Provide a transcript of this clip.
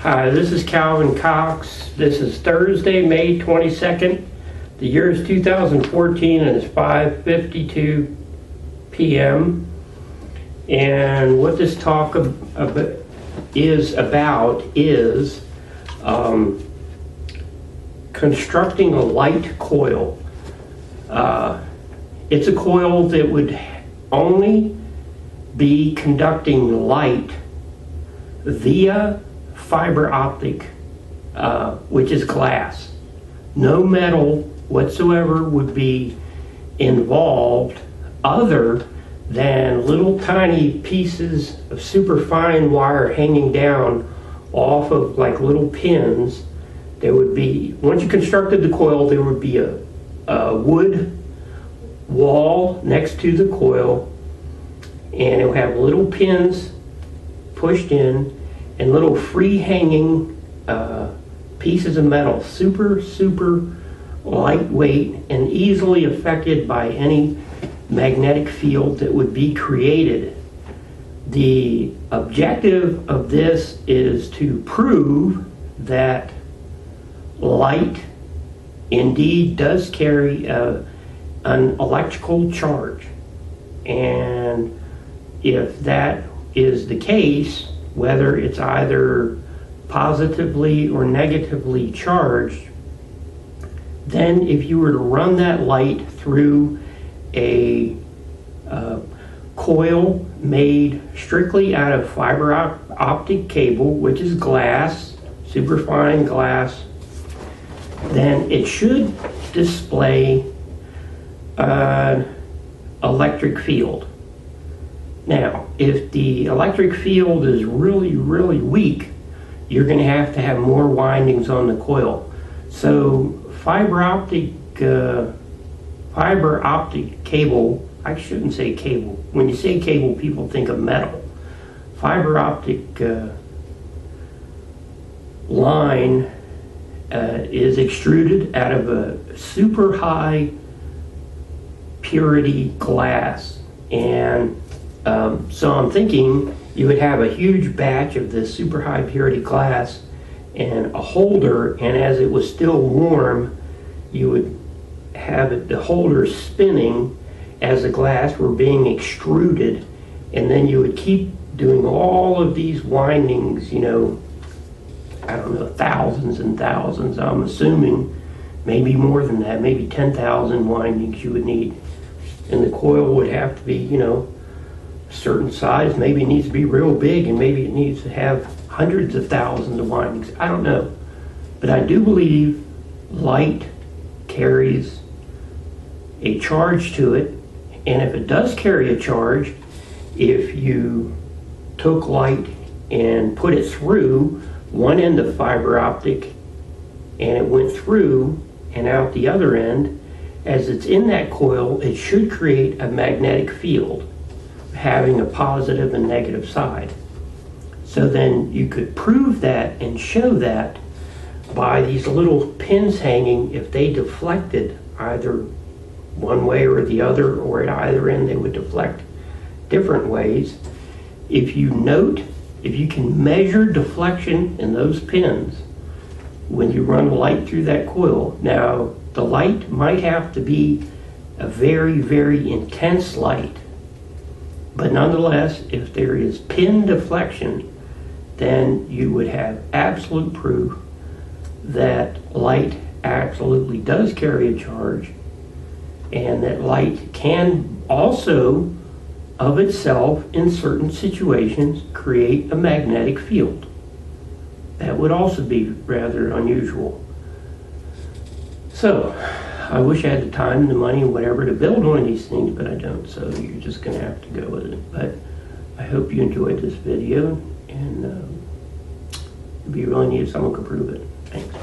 Hi, this is Calvin Cox. This is Thursday, May 22nd. The year is 2014 and it's 5:52 p.m. And what this talk is about is constructing a light coil. It's a coil that would only be conducting light via fiber optic, which is glass. No metal whatsoever would be involved other than little tiny pieces of super fine wire hanging down off of like little pins. There would be, once you constructed the coil, there would be a wood wall next to the coil, and it would have little pins pushed in and little free hanging pieces of metal, super lightweight and easily affected by any magnetic field that would be created. The objective of this is to prove that light indeed does carry an electrical charge, and if that is the case, whether it's either positively or negatively charged, then if you were to run that light through a coil made strictly out of fiber optic cable, which is glass, super fine glass, then it should display an electric field. Now, if the electric field is really weak, you're going to have more windings on the coil. So fiber optic cable, I shouldn't say cable. When you say cable, people think of metal. Fiber optic line is extruded out of a super high purity glass, and so I'm thinking you would have a huge batch of this super high purity glass and a holder, and as it was still warm, you would have the holder spinning as the glass were being extruded, and then you would keep doing all of these windings, you know, I don't know, thousands and thousands. I'm assuming maybe more than that, maybe 10,000 windings you would need, and the coil would have to be, you know, a certain size. Maybe it needs to be real big, and maybe it needs to have hundreds of thousands of windings. I don't know, but I do believe light carries a charge to it, and if it does carry a charge, if you took light and put it through one end of fiber optic and it went through and out the other end, as it's in that coil, it should create a magnetic field having a positive and negative side. So then you could prove that and show that by these little pins hanging. If they deflected either one way or the other, or at either end they would deflect different ways. If you can measure deflection in those pins when you run light through that coil. Now, the light might have to be a very intense light, but nonetheless, if there is pin deflection, then you would have absolute proof that light absolutely does carry a charge, and that light can also of itself in certain situations create a magnetic field. That would also be rather unusual. So I wish I had the time and the money and whatever to build one of these things, but I don't, so you're just going to have to go with it. But I hope you enjoyed this video, and it'd be really neat if someone could prove it. Thanks.